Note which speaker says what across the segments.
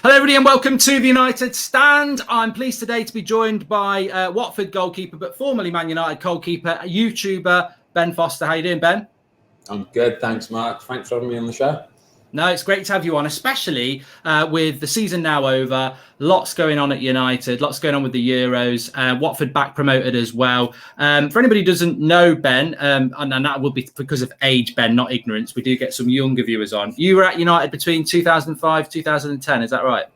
Speaker 1: Hello everybody and welcome to the United Stand. I'm pleased today to be joined by Watford goalkeeper but formerly Man United goalkeeper, YouTuber Ben Foster. How you doing, Ben?
Speaker 2: I'm good, thanks Mark. Thanks for having me on the show.
Speaker 1: No, it's great to have you on, especially with the season now over. Lots going on at United, lots going on with the Euros. Watford back promoted as well. For anybody who doesn't know Ben, and that will be because of age, Ben, not ignorance, we do get some younger viewers on. You were at United between 2005, 2010, is that right?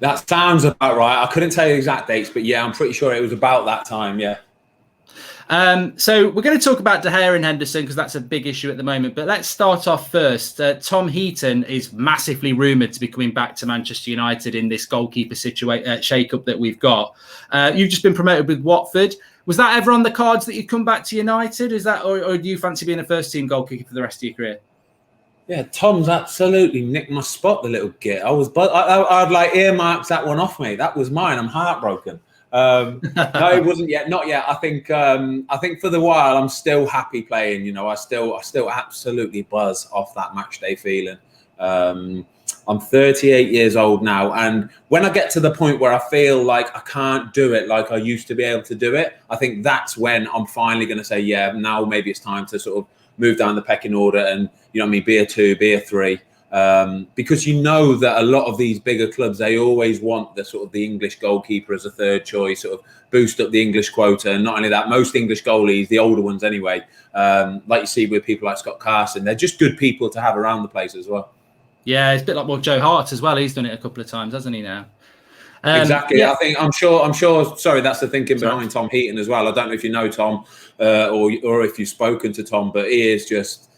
Speaker 2: That sounds about right. I couldn't tell you the exact dates, but yeah, I'm pretty sure it was about that time, yeah.
Speaker 1: So we're going to talk about Gea and Henderson because that's a big issue at the moment. But let's start off first. Tom Heaton is massively rumoured to be coming back to Manchester United in this goalkeeper shake-up that we've got. You've just been promoted with Watford. Was that ever on the cards that you'd come back to United? Is that, or do you fancy being a first-team goalkeeper for the rest of your career?
Speaker 2: Yeah, Tom's absolutely nicked my spot, the little git. I'd like earmarks that one off me. That was mine. I'm heartbroken. No, it wasn't yet. Not yet. I think for the while I'm still happy playing. You know, I still absolutely buzz off that match day feeling. I'm 38 years old now, and when I get to the point where I feel like I can't do it like I used to be able to do it, I think that's when I'm finally going to say, yeah, now maybe it's time to sort of move down the pecking order and, you know what I mean, be a 2, be a 3. Because you know that a lot of these bigger clubs, they always want the sort of the English goalkeeper as a third choice, sort of boost up the English quota. And not only that, most English goalies, the older ones anyway, like you see with people like Scott Carson, they're just good people to have around the place as well.
Speaker 1: Yeah, it's a bit like Joe Hart as well. He's done it a couple of times, hasn't he now?
Speaker 2: Exactly. Yeah. I'm sure. Sorry, that's the thinking behind Tom Heaton as well. I don't know if you know Tom or if you've spoken to Tom, but he is just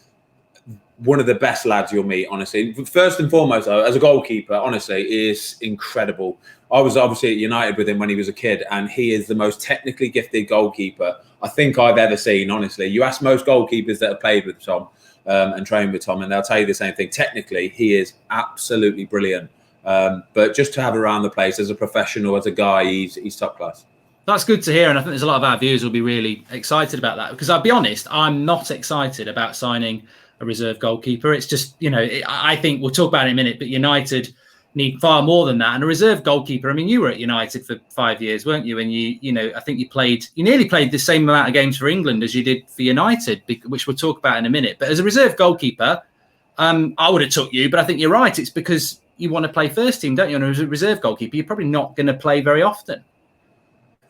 Speaker 2: one of the best lads you'll meet, honestly. First and foremost, though, as a goalkeeper, honestly, is incredible. I was obviously at United with him when he was a kid, and he is the most technically gifted goalkeeper I think I've ever seen, honestly. You ask most goalkeepers that have played with Tom and trained with Tom, and they'll tell you the same thing. Technically, he is absolutely brilliant. But just to have around the place as a professional, as a guy, he's top class. That's
Speaker 1: good to hear, and I think there's a lot of our viewers will be really excited about that, because I'll be honest, I'm not excited about signing a reserve goalkeeper. It's just, you know, I think we'll talk about it in a minute, but United need far more than that. And a reserve goalkeeper, I mean, you were at United for 5 years, weren't you? And you know, I think you nearly played the same amount of games for England as you did for United, which we'll talk about in a minute. But as a reserve goalkeeper, I would have took you, but I think you're right. It's because you want to play first team, don't you? And as a reserve goalkeeper, you're probably not going to play very often.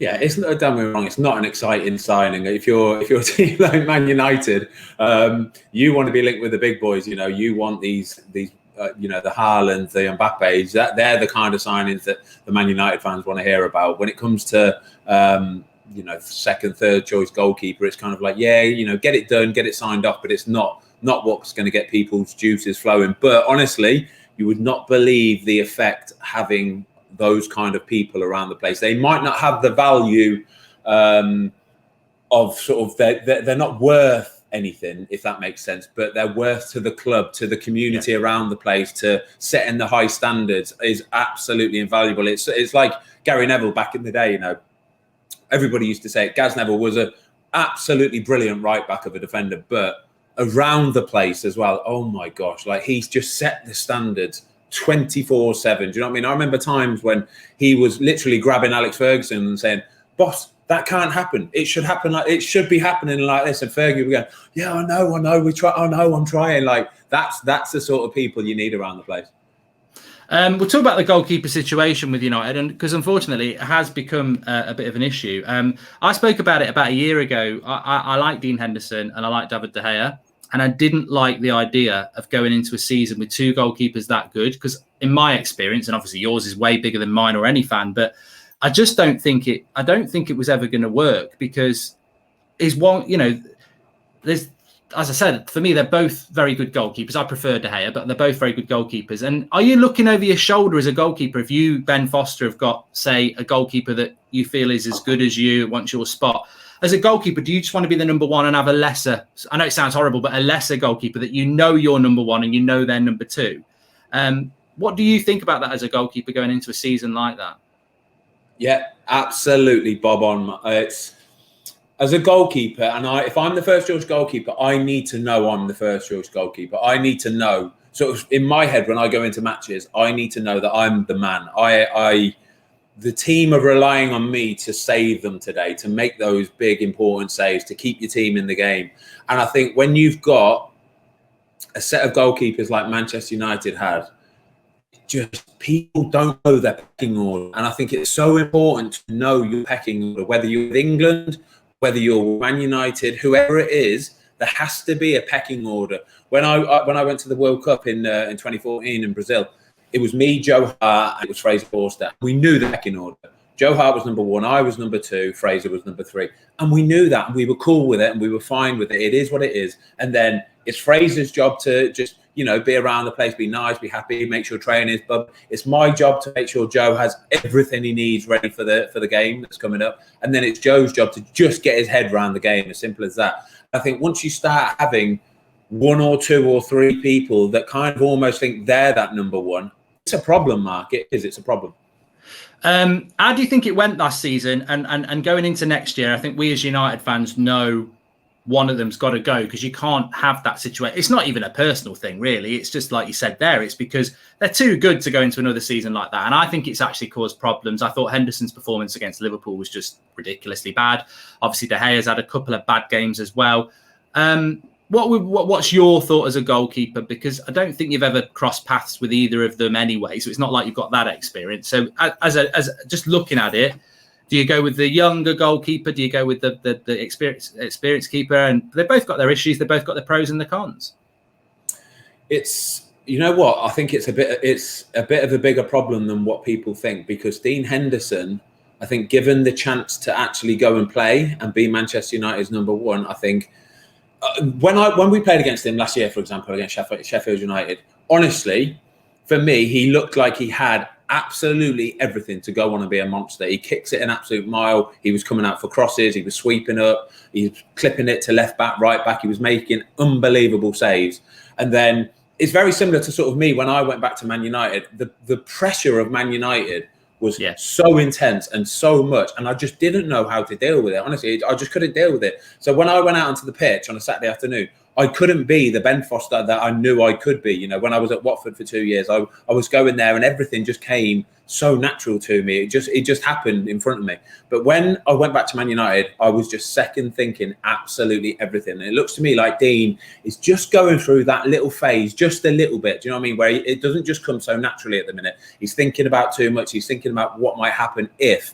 Speaker 2: Yeah, it's not, don't get me wrong, it's not an exciting signing. If you're a team like Man United, you want to be linked with the big boys. You know, you want these you know, the Haalands, the Mbappes. They're the kind of signings that the Man United fans want to hear about. When it comes to you know, second, third choice goalkeeper, it's kind of like, yeah, you know, get it done, get it signed off, but it's not what's going to get people's juices flowing. But honestly, you would not believe the effect having those kind of people around the place. They might not have the value of sort of they're not worth anything, if that makes sense, but their worth to the club, to the community around the place, to setting the high standards is absolutely invaluable. It's like Gary Neville back in the day. You know, everybody used to say it. Gaz Neville was a absolutely brilliant right back of a defender, but around the place as well, oh my gosh, like he's just set the standards 24/7. Do you know what I mean? I remember times when he was literally grabbing Alex Ferguson and saying, "Boss, that can't happen. It should happen like it should be happening like this." And Fergie would go, "Yeah, I know, we try. I know, I'm trying." Like that's the sort of people you need around the place.
Speaker 1: We'll talk about the goalkeeper situation with United, and because unfortunately it has become a bit of an issue. I spoke about it about a year ago. I like Dean Henderson and I like David De Gea. And I didn't like the idea of going into a season with two goalkeepers that good, because in my experience, and obviously yours is way bigger than mine or any fan, but I just don't think it. I don't think it was ever going to work, because is one, you know, there's, as I said, for me they're both very good goalkeepers. I prefer De Gea, but they're both very good goalkeepers. And are you looking over your shoulder as a goalkeeper if you, Ben Foster, have got, say, a goalkeeper that you feel is as good as you, wants your spot? As a goalkeeper, do you just want to be the number one and have a lesser, I know it sounds horrible, but a lesser goalkeeper that you know you're number one and you know they're number two? What do you think about that as a goalkeeper going into a season like that?
Speaker 2: Yeah, absolutely, Bob on. It's as a goalkeeper, and if I'm the first choice goalkeeper, I need to know I'm the first choice goalkeeper. I need to know sort of in my head, when I go into matches, I need to know that I'm the man. The team are relying on me to save them today, to make those big, important saves, to keep your team in the game. And I think when you've got a set of goalkeepers like Manchester United had, just people don't know their pecking order. And I think it's so important to know your pecking order, whether you're with England, whether you're with Man United, whoever it is, there has to be a pecking order. When I went to the World Cup in 2014 in Brazil, it was me, Joe Hart, and it was Fraser Forster. We knew the pecking order. Joe Hart was number 1, I was number 2, Fraser was number 3. And we knew that, and we were cool with it, and we were fine with it. It is what it is. And then it's Fraser's job to just, be around the place, be nice, be happy, make sure training is bub. It's my job to make sure Joe has everything he needs ready for the game that's coming up. And then it's Joe's job to just get his head around the game, as simple as that. I think once you start having 1 or 2 or 3 people that kind of almost think they're that number 1, it's a problem, Mark. It is. It's a problem.
Speaker 1: How do you think it went last season? And going into next year, I think we as United fans know one of them's got to go, because you can't have that situation. It's not even a personal thing, really. It's just like you said there. It's because they're too good to go into another season like that. And I think it's actually caused problems. I thought Henderson's performance against Liverpool was just ridiculously bad. Obviously, De Gea's had a couple of bad games as well. What's your thought as a goalkeeper? Because I don't think you've ever crossed paths with either of them anyway. So it's not like you've got that experience. So as just looking at it, do you go with the younger goalkeeper? Do you go with the experienced keeper? And they've both got their issues. They've both got the pros and the cons.
Speaker 2: It's, you know what? I think it's a bit of a bigger problem than what people think, because Dean Henderson, I think, given the chance to actually go and play and be Manchester United's number 1, I think when we played against him last year, for example, against Sheffield United, honestly, for me, he looked like he had absolutely everything to go on and be a monster. He kicks it an absolute mile. He was coming out for crosses. He was sweeping up. He was clipping it to left back, right back. He was making unbelievable saves. And then it's very similar to sort of me when I went back to Man United. The pressure of Man United was so intense and so much, and I just didn't know how to deal with it. Honestly, I just couldn't deal with it. So when I went out onto the pitch on a Saturday afternoon, I couldn't be the Ben Foster that I knew I could be. When I was at Watford for 2 years, I was going there and everything just came so natural to me. It just happened in front of me. But when I went back to Man United, I was just second thinking absolutely everything. And it looks to me like Dean is just going through that little phase, just a little bit. Do you know what I mean? Where it doesn't just come so naturally at the minute. He's thinking about too much. He's thinking about what might happen if.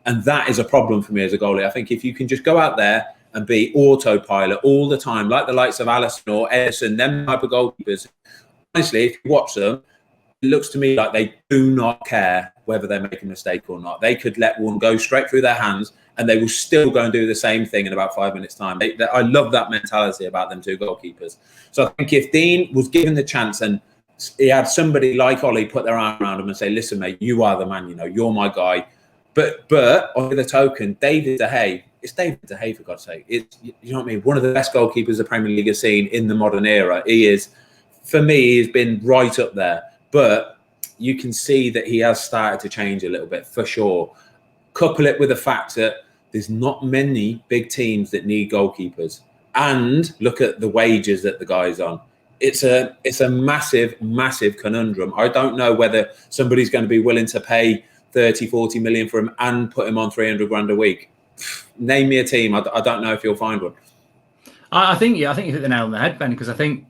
Speaker 2: And that is a problem for me as a goalie. I think if you can just go out there and be autopilot all the time, like the likes of Alisson or Edison, them type of goalkeepers, honestly, if you watch them, it looks to me like they do not care whether they make a mistake or not. They could let one go straight through their hands and they will still go and do the same thing in about 5 minutes' time. I love that mentality about them two goalkeepers. So I think if Dean was given the chance and he had somebody like Ollie put their arm around him and say, listen, mate, you are the man, you're my guy. But on the token, David De Gea, it's David De Gea, for God's sake. You know what I mean? One of the best goalkeepers the Premier League has seen in the modern era. He is, for me, he's been right up there. But you can see that he has started to change a little bit, for sure. Couple it with the fact that there's not many big teams that need goalkeepers. And look at the wages that the guy's on. It's a massive, massive conundrum. I don't know whether somebody's going to be willing to pay 30, 40 million for him and put him on 300 grand a week. Name me a team. I don't know if you'll find one.
Speaker 1: I think you hit the nail on the head, Ben, because I think,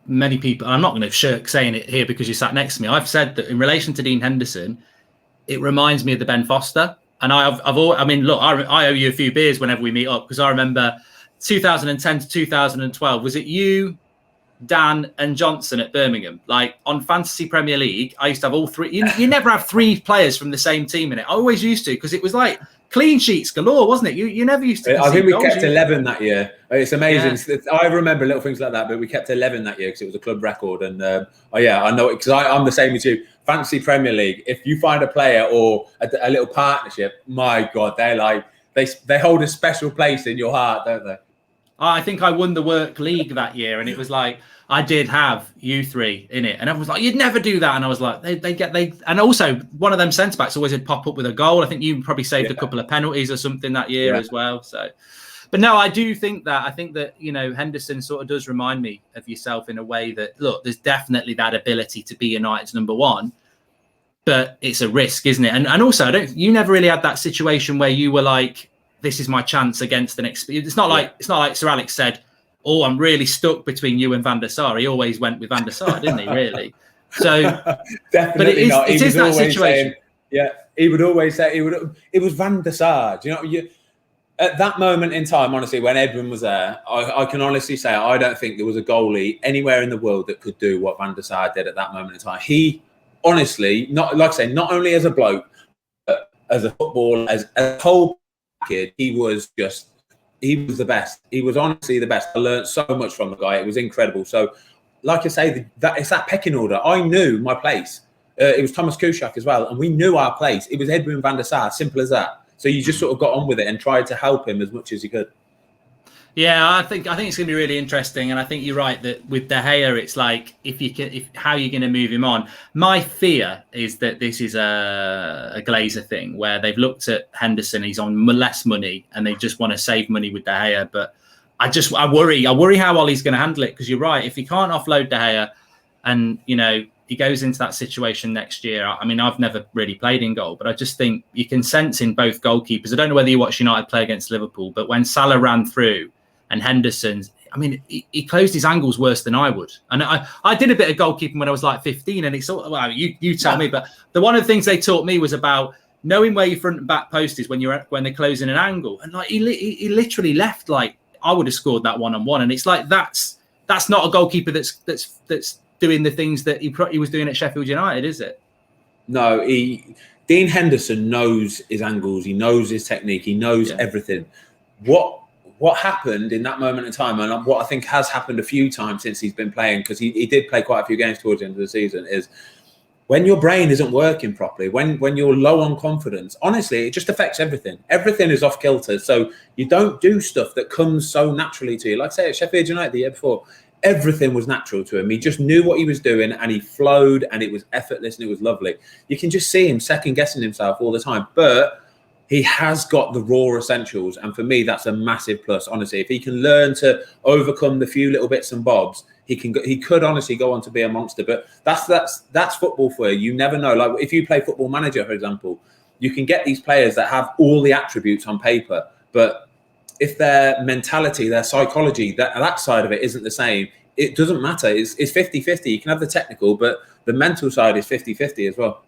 Speaker 1: many people, I'm not going to shirk saying it here because you sat next to me. I've said that in relation to Dean Henderson, it reminds me of the Ben Foster. And I owe you a few beers whenever we meet up, because I remember 2010 to 2012, was it you, Dan and Johnson at Birmingham? Like on Fantasy Premier League, I used to have all three. You never have three players from the same team in it. I always used to, because it was like clean sheets galore, wasn't it? You never used to.
Speaker 2: I think we kept 11 that year. It's amazing. Yeah. I remember little things like that, but we kept 11 that year because it was a club record. And I know it because I'm the same as you. Fantasy Premier League, if you find a player or a little partnership, my God, they hold a special place in your heart, don't they?
Speaker 1: I think I won the work league that year, and it was like I did have you three in it, and everyone was like, "You'd never do that," and I was like, "They." And also, one of them centre backs always would pop up with a goal. I think you probably saved a couple of penalties or something that year as well. So, But no, I do think that. I think that, you know, Henderson sort of does remind me of yourself in a way that, look, there's definitely that ability to be United's number one, but it's a risk, isn't it? And also, you never really had that situation where you were like, this is my chance against an experience. It's not like Sir Alex said, oh, I'm really stuck between you and Van der Sar. He always went with Van der Sar, didn't he, really? So,
Speaker 2: definitely
Speaker 1: but it is that situation.
Speaker 2: He would always say, it was Van der Sar. Do you know, at that moment in time, honestly, when Edwin was there, I can honestly say I don't think there was a goalie anywhere in the world that could do what Van der Sar did at that moment in time. He, honestly, not like I say, not only as a bloke, but as a footballer, as a whole kid, he was the best. He was honestly the best. I learned so much from the guy. It was incredible. So, like I say, it's that pecking order. I knew my place. It was Thomas Kuszczak as well, and we knew our place. It was Edwin van der Sar, simple as that. So you just sort of got on with it and tried to help him as much as you could.
Speaker 1: Yeah, I think it's going to be really interesting, and I think you're right that with De Gea, it's like how you're going to move him on. My fear is that this is a Glazer thing where they've looked at Henderson, he's on less money, and they just want to save money with De Gea. But I worry how Ollie's going to handle it, because you're right. If he can't offload De Gea, and you know he goes into that situation next year. I mean, I've never really played in goal, but I just think you can sense in both goalkeepers. I don't know whether you watched United play against Liverpool, but when Salah ran through. And Henderson's, I mean, he closed his angles worse than I would. And I did a bit of goalkeeping when I was like 15, and it's all, well, you tell me. But one of the things they taught me was about knowing where your front and back post is when they're closing an angle. And like he literally left like I would have scored that 1-on-1. And it's like that's not a goalkeeper that's doing the things that he was doing at Sheffield United, is it?
Speaker 2: No, Dean Henderson knows his angles, he knows his technique, he knows everything. What happened in that moment in time, and what I think has happened a few times since he's been playing, because he did play quite a few games towards the end of the season, is when your brain isn't working properly, when you're low on confidence, honestly, it just affects everything. Everything is off kilter. So you don't do stuff that comes so naturally to you. Like I say, at Sheffield United the year before, everything was natural to him. He just knew what he was doing, and he flowed, and it was effortless, and it was lovely. You can just see him second guessing himself all the time. But he has got the raw essentials, and for me, that's a massive plus. Honestly, if he can learn to overcome the few little bits and bobs, he could honestly go on to be a monster. But that's football for you. You never know. Like if you play Football Manager, for example, you can get these players that have all the attributes on paper, but if their mentality, their psychology, that side of it isn't the same, it doesn't matter. It's 50-50. You can have the technical, but the mental side is 50-50 as well.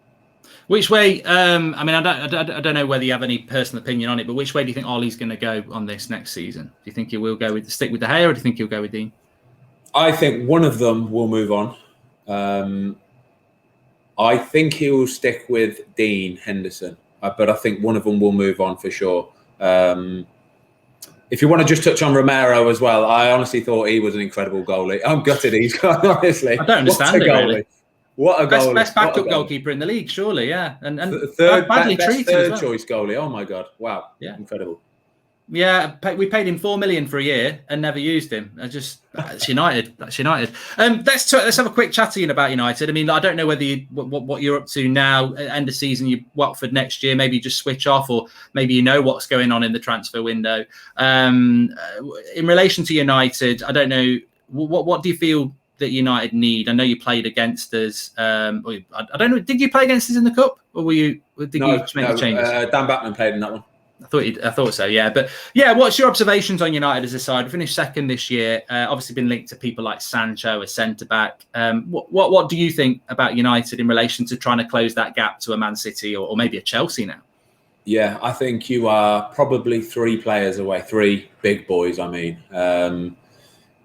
Speaker 1: Which way? I mean, I don't know whether you have any personal opinion on it, but which way do you think Ollie's going to go on this next season? Do you think he will stick with De Gea, or do you think he'll go with Dean?
Speaker 2: I think one of them will move on. I think he will stick with Dean Henderson, but I think one of them will move on for sure. If you want to just touch on Romero as well, I honestly thought he was an incredible goalie. I'm gutted he's gone, honestly.
Speaker 1: I don't understand it, really.
Speaker 2: What a goalie.
Speaker 1: Best backup goalkeeper in the league, surely, yeah. And
Speaker 2: badly treated third choice goalie. Oh, my God. Wow. Yeah. Incredible.
Speaker 1: Yeah, we paid him $4 million for a year and never used him. That's United. That's United. Let's have a quick chatting about United. I mean, I don't know whether what you're up to now, end of season, you Watford next year, maybe you just switch off, or maybe you know what's going on in the transfer window. In relation to United, I don't know, what do you feel that United need? I know you played against us. I don't know. Did you play against us in the cup, or did you just make the changes?
Speaker 2: Dan Batman played in that one.
Speaker 1: I thought so. Yeah, but yeah, what's your observations on United as a side? We finished second this year. Obviously, been linked to people like Sancho, a centre back. What do you think about United in relation to trying to close that gap to a Man City or maybe a Chelsea now?
Speaker 2: Yeah, I think you are probably 3 players away, 3 big boys. I mean.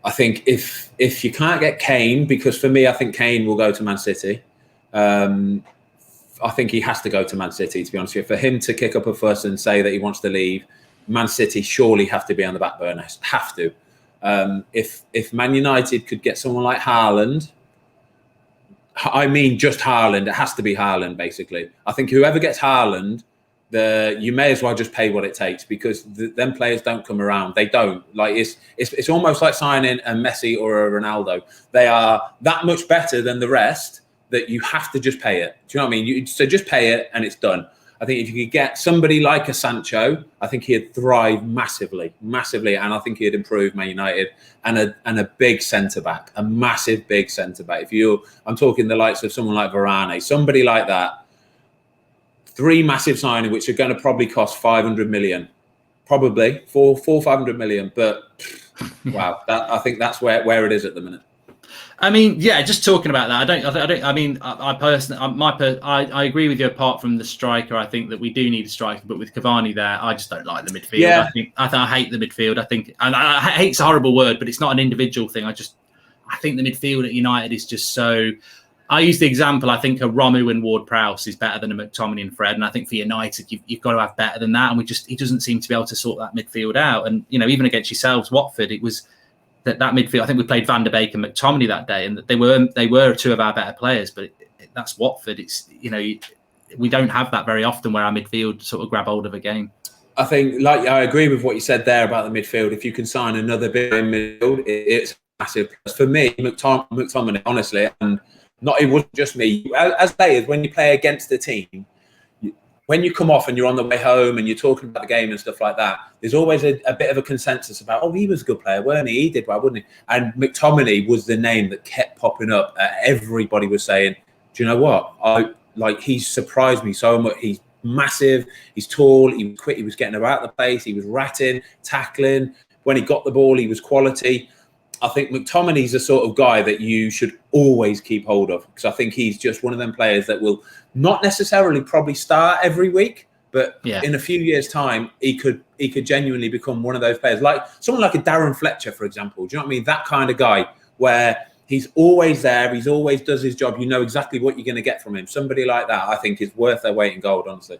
Speaker 2: I think if you can't get Kane, because for me, I think Kane will go to Man City. I think he has to go to Man City, to be honest with you. For him to kick up a fuss and say that he wants to leave, Man City surely have to be on the back burner. Have to. If Man United could get someone like Haaland, I mean just Haaland, it has to be Haaland, basically. I think whoever gets Haaland, you may as well just pay what it takes, because them players don't come around. They don't. Like it's almost like signing a Messi or a Ronaldo. They are that much better than the rest that you have to just pay it. Do you know what I mean? So just pay it and it's done. I think if you could get somebody like a Sancho, I think he'd thrive massively, massively, and I think he'd improve Man United. And a big centre back, a massive big centre back. I'm talking the likes of someone like Varane, somebody like that. 3 massive signings, which are going to probably cost 500 million, probably 500 million. But wow, I think that's where it is at the minute.
Speaker 1: I mean, yeah, just talking about that, I personally, I agree with you. Apart from the striker, I think that we do need a striker, but with Cavani there, I just don't like the midfield.
Speaker 2: Yeah.
Speaker 1: I hate the midfield. I think, and I hate's a horrible word, but it's not an individual thing. I think the midfield at United is just so. I use the example. I think a Romero and Ward-Prowse is better than a McTominay and Fred, and I think for United, you've got to have better than that. And he doesn't seem to be able to sort that midfield out. And even against yourselves, Watford, it was. That midfield, I think we played Van der Beek and McTominay that day, and they were 2 of our better players. But that's Watford. It's we don't have that very often where our midfield sort of grab hold of a game.
Speaker 2: I think, I agree with what you said there about the midfield. If you can sign another bit in midfield, it's massive. For me, McTominay, honestly, and it wasn't just me. As players, when you play against the team, when you come off and you're on the way home and you're talking about the game and stuff like that, there's always a bit of a consensus about, he was a good player, weren't he? He did well, wouldn't he? And McTominay was the name that kept popping up. Everybody was saying, do you know what? He's surprised me so much. He's massive, he's tall, he was quick, he was getting about the place, he was ratting, tackling. When he got the ball, he was quality. I think McTominay's the sort of guy that you should always keep hold of, because I think he's just one of them players that will not necessarily probably start every week, but in a few years' time, he could genuinely become one of those players, like someone like a Darren Fletcher, for example. Do you know what I mean? That kind of guy where he's always there, he's always does his job. You know exactly what you're going to get from him. Somebody like that, I think, is worth their weight in gold, honestly.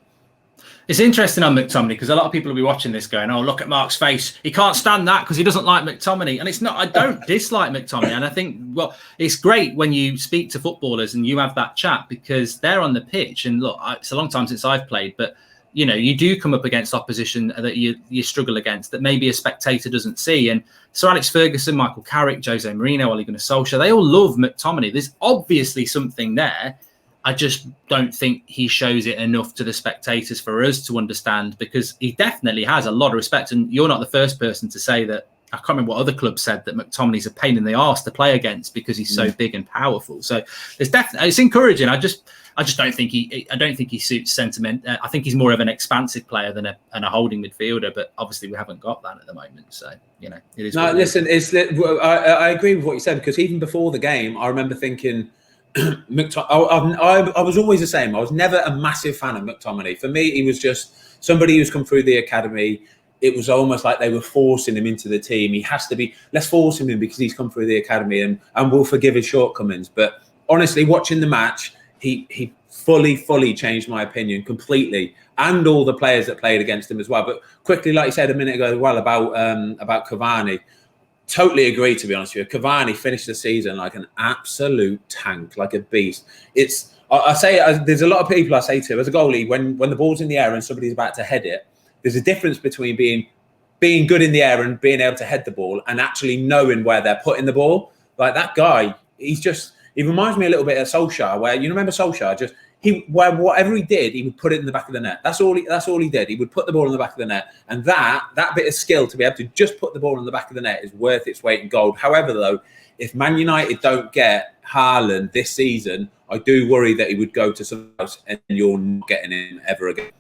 Speaker 1: It's interesting on McTominay because a lot of people will be watching this going, oh, look at Mark's face. He can't stand that because he doesn't like McTominay. And it's not, I don't dislike McTominay. And I think, well, it's great when you speak to footballers and you have that chat because they're on the pitch. And look, it's a long time since I've played, but, you do come up against opposition that you struggle against that maybe a spectator doesn't see. And Sir Alex Ferguson, Michael Carrick, Jose Mourinho, Ole Gunnar Solskjaer, they all love McTominay. There's obviously something there. I just don't think he shows it enough to the spectators for us to understand, because he definitely has a lot of respect. And you're not the first person to say that. I can't remember what other club said that McTominay's a pain in the arse to play against because he's so big and powerful. So there's definitely, it's encouraging. I just don't think he suits sentiment. I think he's more of an expansive player than a holding midfielder, but obviously we haven't got that at the moment. So, it is.
Speaker 2: No, listen, I agree with what you said, because even before the game, I remember thinking, I was always the same. I was never a massive fan of McTominay. For me, he was just somebody who's come through the academy. It was almost like they were forcing him into the team. He has to be, let's force him in because he's come through the academy, and we'll forgive his shortcomings. But honestly, watching the match, he fully changed my opinion completely, and all the players that played against him as well. But quickly, like you said a minute ago, about Cavani. Totally agree, to be honest with you. Cavani finished the season like an absolute tank, like a beast. There's a lot of people I say to as a goalie, when the ball's in the air and somebody's about to head it, there's a difference between being good in the air and being able to head the ball and actually knowing where they're putting the ball. Like that guy, he reminds me a little bit of Solskjaer, where you remember Solskjaer, whatever he did, he would put it in the back of the net. That's all he did. He would put the ball in the back of the net. And that bit of skill to be able to just put the ball in the back of the net is worth its weight in gold. However, though, if Man United don't get Haaland this season, I do worry that he would go to someone else and you're not getting him ever again.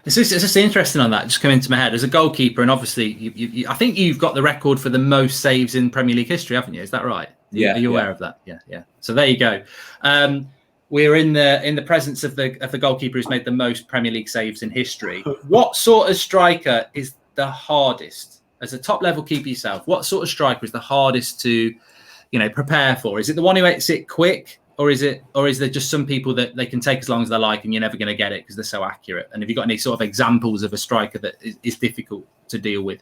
Speaker 1: It's just interesting on that. Just come into my head as a goalkeeper, and obviously, I think you've got the record for the most saves in Premier League history, haven't you? Is that right?
Speaker 2: Yeah.
Speaker 1: Are you aware of that? Yeah. So there you go. We're in the presence of the goalkeeper who's made the most Premier League saves in history. What sort of striker is the hardest, as a top level keeper yourself? What sort of striker is the hardest to, prepare for? Is it the one who makes it quick? Or is there just some people that they can take as long as they like and you're never going to get it because they're so accurate? And have you got any sort of examples of a striker that is difficult to deal with?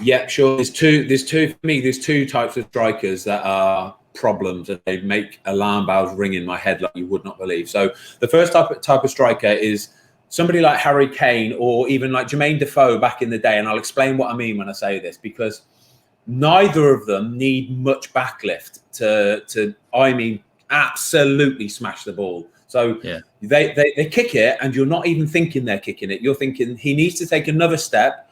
Speaker 2: Yeah, sure. There's two types of strikers that are problems, and they make alarm bells ring in my head like you would not believe. So the first type of striker is somebody like Harry Kane, or even like Jermaine Defoe back in the day. And I'll explain what I mean when I say this, because neither of them need much backlift to absolutely smash the ball. So they kick it, and you're not even thinking they're kicking it. You're thinking he needs to take another step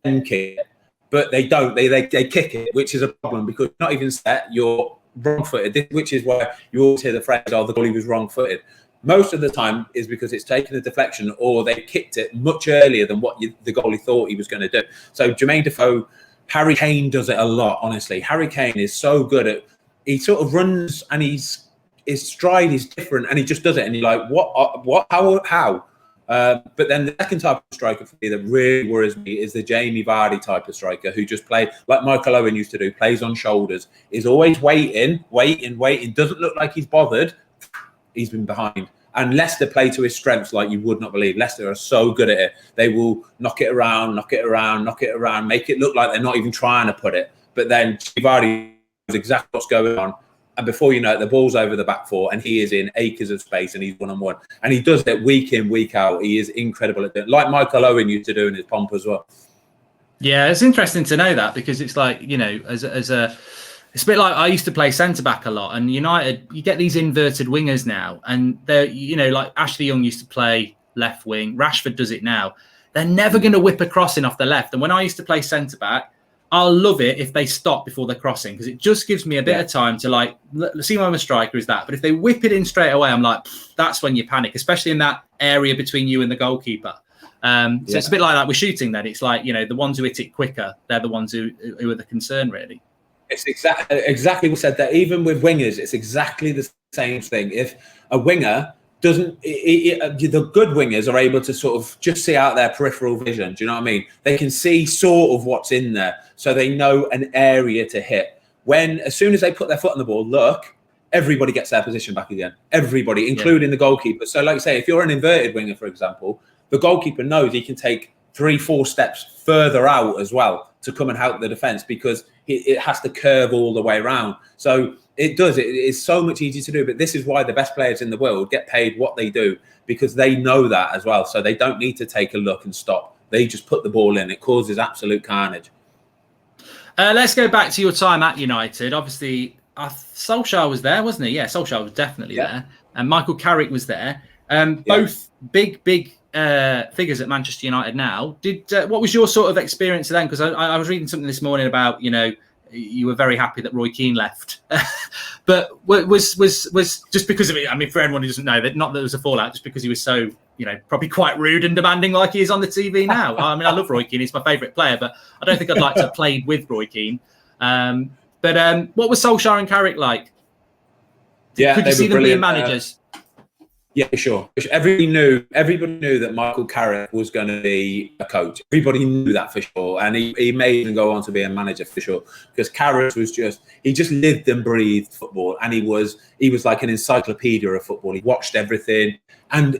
Speaker 2: and kick it, but they don't. They kick it, which is a problem because you're not even set. You're wrong-footed, which is where you always hear the phrase, "Oh, the goalie was wrong-footed." Most of the time is because it's taken a deflection or they kicked it much earlier than what the goalie thought he was going to do. So Jermaine Defoe, Harry Kane does it a lot, honestly. Harry Kane is so good at, he sort of runs and his stride is different and he just does it. And you're like, what, how? But then the second type of striker for me that really worries me is the Jamie Vardy type of striker who just plays like Michael Owen used to do, plays on shoulders, is always waiting, doesn't look like he's bothered. He's been behind. And Leicester play to his strengths like you would not believe. Leicester are so good at it. They will knock it around, make it look like they're not even trying to put it. But then Vardy knows exactly what's going on. And before you know it, the ball's over the back four and he is in acres of space and he's one-on-one. And he does it week in, week out. He is incredible at it. Like Michael Owen used to do in his pomp as well.
Speaker 1: Yeah, it's interesting to know that because it's like, you know, it's a bit like I used to play centre-back a lot, and United, you get these inverted wingers now, and they're, you know, like Ashley Young used to play left wing, Rashford does it now. They're never going to whip a crossing off the left. And when I used to play centre-back, I'll love it if they stop before they're crossing because it just gives me a bit of time to like, see when I'm a striker is that. But if they whip it in straight away, I'm like, that's when you panic, especially in that area between you and the goalkeeper. So it's a bit like that with shooting then. It's like, you know, the ones who hit it quicker, they're the ones who are the concern, really.
Speaker 2: It's exactly we said that. Even with wingers, it's exactly the same thing. If a winger doesn't, the good wingers are able to sort of just see out their peripheral vision. Do you know what I mean? They can see sort of what's in there, so they know an area to hit. As soon as they put their foot on the ball, look, everybody gets their position back again. Everybody, including the goalkeeper. So, like I say, if you're an inverted winger, for example, the goalkeeper knows he can take 3-4 steps further out as well to come and help the defence because it has to curve all the way around. So it does. It is so much easier to do. But this is why the best players in the world get paid what they do because they know that as well. So they don't need to take a look and stop. They just put the ball in. It causes absolute carnage.
Speaker 1: Let's go back to your time at United. Obviously, Solskjaer was there, wasn't he? Yeah, Solskjaer was definitely there. And Michael Carrick was there. Both big figures at Manchester United now. What was your sort of experience then? Because I was reading something this morning about, you know, you were very happy that Roy Keane left. But was just because of it, I mean, for anyone who doesn't know, that not that there was a fallout, just because he was so, you know, probably quite rude and demanding like he is on the TV now. I mean, I love Roy Keane. He's my favourite player, but I don't think I'd like to have played with Roy Keane. But what was Solskjaer and Carrick like? Could you see them being managers?
Speaker 2: Yeah, sure. Everybody knew that Michael Carrick was going to be a coach. Everybody knew that for sure. And he may even go on to be a manager for sure. Because Carrick was he just lived and breathed football. And he was like an encyclopedia of football. He watched everything. And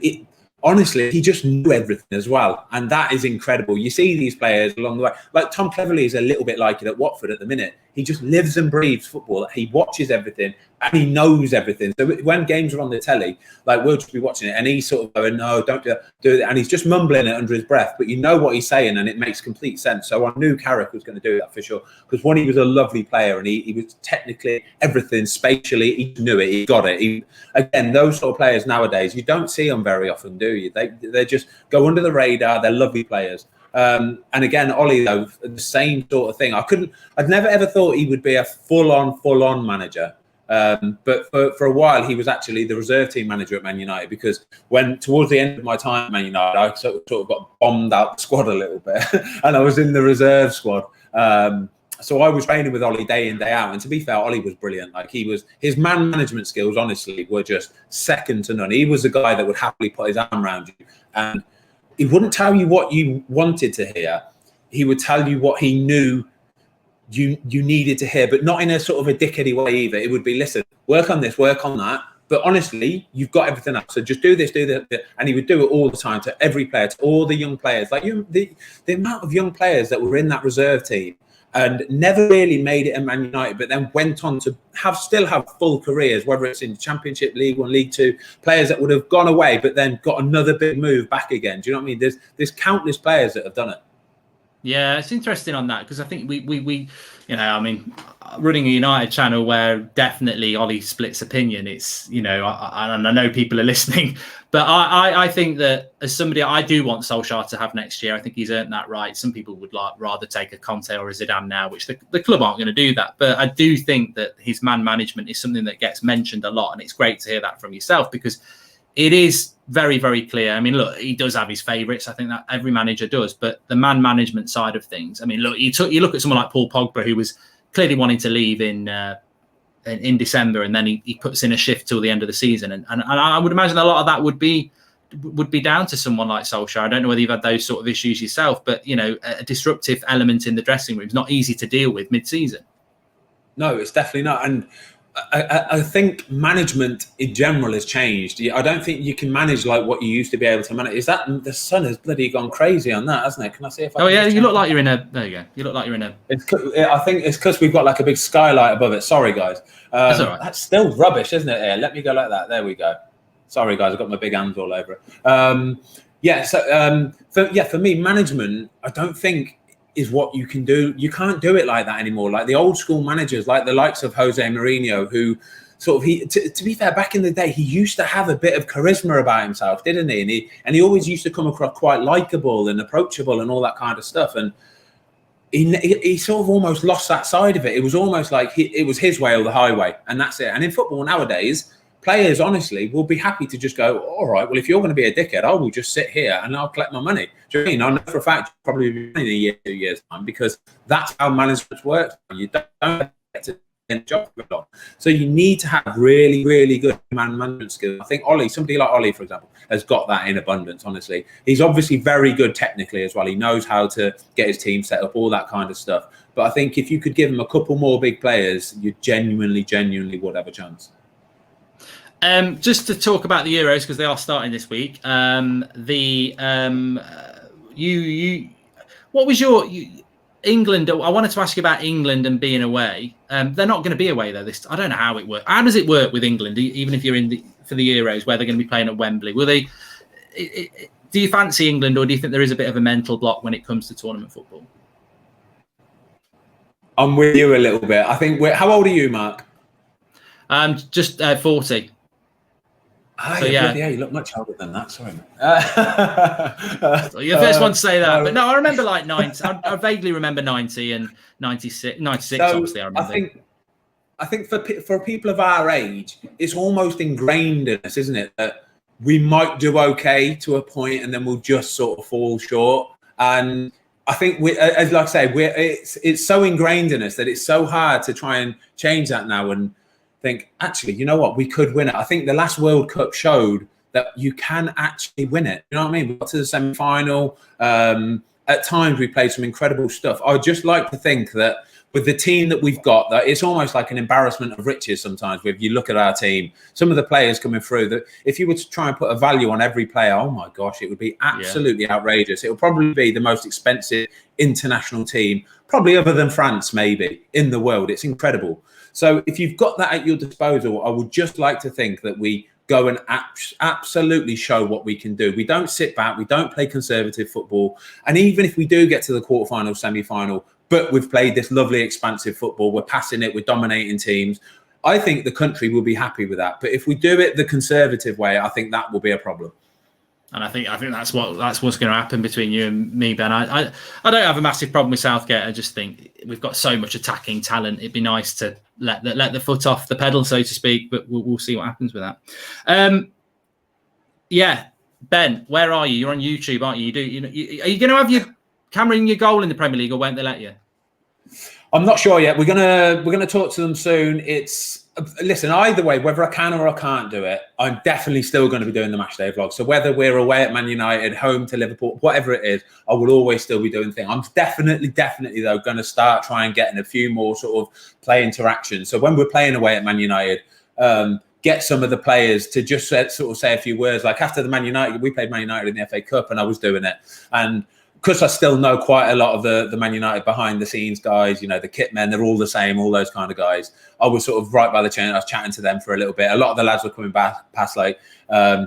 Speaker 2: honestly, he just knew everything as well. And that is incredible. You see these players along the way. Like Tom Cleverley is a little bit like it at Watford at the minute. He just lives and breathes football. He watches everything and he knows everything. So when games are on the telly, like we'll just be watching it and he's sort of going, no, don't do it. And he's just mumbling it under his breath. But you know what he's saying and it makes complete sense. So I knew Carrick was going to do that for sure. Because one, he was a lovely player and he was technically everything, spatially, he knew it, he got it. Again, those sort of players nowadays, you don't see them very often, do you? They just go under the radar. They're lovely players. And again, Ollie, though, the same sort of thing. I'd never ever thought he would be a full-on manager. But for a while, he was actually the reserve team manager at Man United because when towards the end of my time at Man United, I sort of got bombed out the squad a little bit and I was in the reserve squad. So I was training with Ollie day in, day out. And to be fair, Ollie was brilliant. Like his man management skills, honestly, were just second to none. He was the guy that would happily put his arm around you. And he wouldn't tell you what you wanted to hear. He would tell you what he knew you needed to hear, but not in a sort of a dickheady way either. It would be, listen, work on this, work on that. But honestly, you've got everything up. So just do this, do that. And he would do it all the time to every player, to all the young players. Like the amount of young players that were in that reserve team and never really made it at Man United, but then went on to still have full careers, whether it's in Championship, League One, League Two, players that would have gone away, but then got another big move back again. Do you know what I mean? There's countless players that have done it.
Speaker 1: Yeah, it's interesting on that because I think we, you know, I mean, running a United channel where definitely Ollie splits opinion. It's, you know, I know people are listening, but I think that as somebody, I do want Solskjaer to have next year. I think he's earned that right. Some people would rather take a Conte or a Zidane now, which the club aren't going to do that. But I do think that his man management is something that gets mentioned a lot, and it's great to hear that from yourself because it is very, very clear. I mean, look, he does have his favourites. I think that every manager does. But the man management side of things, I mean, look, you look at someone like Paul Pogba, who was clearly wanting to leave in December, and then he puts in a shift till the end of the season. And I would imagine a lot of that would be down to someone like Solskjaer. I don't know whether you've had those sort of issues yourself, but, you know, a disruptive element in the dressing room is not easy to deal with mid-season. No,
Speaker 2: it's definitely not. And I think management in general has changed. I don't think you can manage like what you used to be able to manage. Is that the sun has bloody gone crazy on that, hasn't it? Can I see if I?
Speaker 1: Oh yeah, you look like you're in a. There you go. You look like you're in a.
Speaker 2: I think it's because we've got like a big skylight above it. Sorry, guys.
Speaker 1: That's all right.
Speaker 2: That's still rubbish, isn't it? Here, let me go like that. There we go. Sorry, guys. I've got my big hands all over it. Yeah. So for me, management, I don't think is what you can do. You can't do it like that anymore. Like the old school managers, like the likes of Jose Mourinho, who sort of to be fair, back in the day, he used to have a bit of charisma about himself, didn't he? And he always used to come across quite likable and approachable and all that kind of stuff. And he sort of almost lost that side of it. It was almost like it was his way or the highway, and that's it. And in football nowadays, players honestly will be happy to just go, all right, well, if you're going to be a dickhead, I will just sit here and I'll collect my money. Do you know what I mean? I know for a fact you'll probably be in a year, 2 years time, because that's how management works. You don't get to get a job for long. So you need to have really, really good man management skills. I think somebody like Ollie, for example, has got that in abundance, honestly. He's obviously very good technically as well. He knows how to get his team set up, all that kind of stuff. But I think if you could give him a couple more big players, you genuinely would have a chance.
Speaker 1: Just to talk about the Euros, because they are starting this week. What was your England? I wanted to ask you about England and being away. They're not going to be away though. I don't know how it works. How does it work with England? Even if you're for the Euros, where they're going to be playing at Wembley, will they? Do you fancy England, or do you think there is a bit of a mental block when it comes to tournament football?
Speaker 2: I'm with you a little bit. I think. How old are you, Mark?
Speaker 1: Just 40.
Speaker 2: So, yeah, you look much older than that. Sorry, man.
Speaker 1: You're the first one to say that, but no, I remember like 90. I vaguely remember 90 and 96. 96, so, obviously, I remember.
Speaker 2: I think for people of our age, it's almost ingrained in us, isn't it, that we might do okay to a point, and then we'll just sort of fall short. And I think, as like I say, it's so ingrained in us that it's so hard to try and change that now and think, actually, you know what, we could win it. I think the last World Cup showed that you can actually win it. You know what I mean? We got to the semi-final. At times, we played some incredible stuff. I would just like to think that with the team that we've got, that it's almost like an embarrassment of riches sometimes. If you look at our team, some of the players coming through, that if you were to try and put a value on every player, oh my gosh, it would be absolutely outrageous. It would probably be the most expensive international team, probably other than France, maybe, in the world. It's incredible. So if you've got that at your disposal, I would just like to think that we go and absolutely show what we can do. We don't sit back. We don't play conservative football. And even if we do get to the quarterfinal, semi-final, but we've played this lovely, expansive football, we're passing it, we're dominating teams, I think the country will be happy with that. But if we do it the conservative way, I think that will be a problem.
Speaker 1: And I think that's what's going to happen between you and me, Ben. I don't have a massive problem with Southgate. I just think we've got so much attacking talent. It'd be nice to let the foot off the pedal, so to speak. But we'll see what happens with that. Yeah, Ben, where are you? You're on YouTube, aren't you? Are you going to have your camera in your goal in the Premier League, or won't they let you?
Speaker 2: I'm not sure yet. We're gonna talk to them soon. Listen, either way, whether I can or I can't do it, I'm definitely still going to be doing the matchday vlog. So whether we're away at Man United, home to Liverpool, whatever it is, I will always still be doing things. I'm definitely though going to start trying getting a few more sort of play interactions. So when we're playing away at Man United, get some of the players to just sort of say a few words. Like after the Man United, we played Man United in the FA Cup, and I was doing it, and because I still know quite a lot of the Man United behind the scenes guys, you know, the kit men, they're all the same, all those kind of guys. I was sort of right by the channel. I was chatting to them for a little bit. A lot of the lads were coming back past, like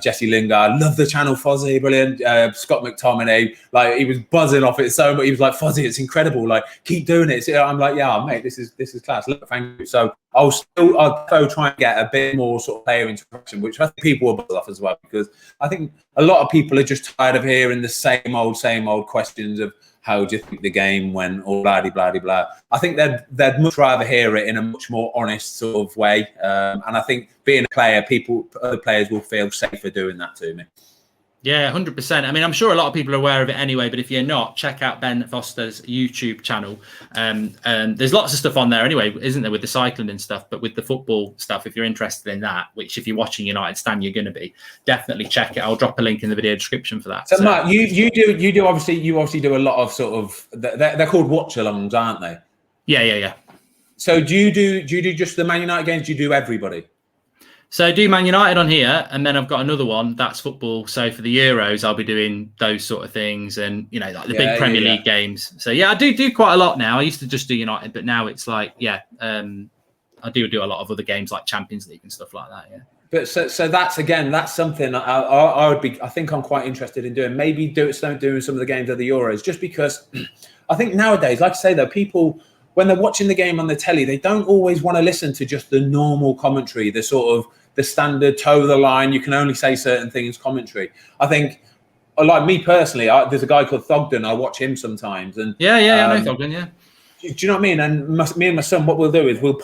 Speaker 2: Jesse Lingard, love the channel, Fozzie, brilliant. Scott McTominay, like he was buzzing off it so much. He was like, Fozzie, it's incredible. Like, keep doing it. So I'm like, yeah, mate, this is class. Look, thank you. So I'll try and get a bit more sort of player interaction, which I think people will buzz off as well, because I think a lot of people are just tired of hearing the same old questions of how do you think the game went, or blah, blah, blah, blah. I think they'd much rather hear it in a much more honest sort of way. And I think being a player, other players will feel safer doing that to me.
Speaker 1: Yeah, 100%. I mean, I'm sure a lot of people are aware of it anyway, but if you're not, check out Ben Foster's YouTube channel. There's lots of stuff on there anyway, isn't there, with the cycling and stuff, but with the football stuff, if you're interested in that, which if you're watching United Stand, you're going to be, definitely check it. I'll drop a link in the video description for that.
Speaker 2: So Matt, you obviously do a lot of sort of, they're called watch-alongs, aren't they?
Speaker 1: Yeah.
Speaker 2: So do you do just the Man United games? Do you do everybody?
Speaker 1: So I do Man United on here, and then I've got another one that's football. So for the Euros, I'll be doing those sort of things, and like the big Premier League games. So yeah, I do quite a lot now. I used to just do United, but now it's like I do a lot of other games like Champions League and stuff like that. Yeah.
Speaker 2: But so that's something I would be. I think I'm quite interested in doing. Maybe doing some of the games of the Euros, just because I think nowadays, like I say though, people, when they're watching the game on the telly, they don't always want to listen to just the normal commentary, the sort of the standard toe the line, you can only say certain things commentary. I think, like me personally, there's a guy called Thogden. I watch him sometimes, and
Speaker 1: I know Thogden. Yeah.
Speaker 2: Do you know what I mean? And me and my son, what we'll do is we'll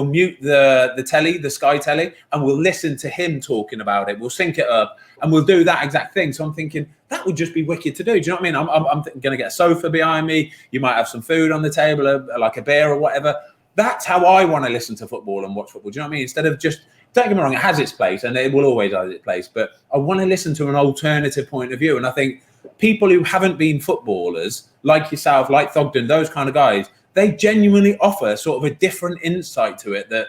Speaker 2: mute the telly, the Sky telly, and we'll listen to him talking about it. We'll sync it up, and we'll do that exact thing. So I'm thinking that would just be wicked to do. Do you know what I mean? I'm going to get a sofa behind me. You might have some food on the table, like a beer or whatever. That's how I want to listen to football and watch football. Do you know what I mean? Instead of just, don't get me wrong, it has its place and it will always have its place, but I want to listen to an alternative point of view. And I think people who haven't been footballers, like yourself, like Thogden, those kind of guys, they genuinely offer sort of a different insight to it that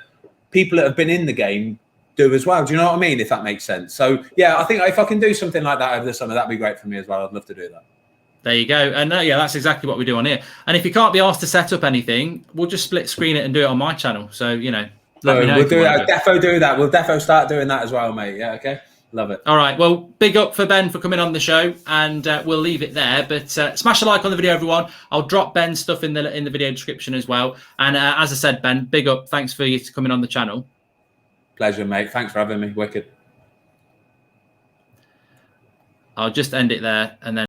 Speaker 2: people that have been in the game do as well. Do you know what I mean? If that makes sense. So yeah, I think if I can do something like that over the summer, that'd be great for me as well. I'd love to do that. There you go. And that's exactly what we do on here. And if you can't be asked to set up anything, we'll just split screen it and do it on my channel. So, let me know. We'll do that. Defo do that. We'll defo start doing that as well, mate. Yeah, okay. Love it. All right. Well, big up for Ben for coming on the show, and we'll leave it there. But smash a like on the video, everyone. I'll drop Ben's stuff in the video description as well. And as I said, Ben, big up. Thanks for you coming on the channel. Pleasure, mate. Thanks for having me. Wicked. I'll just end it there and then.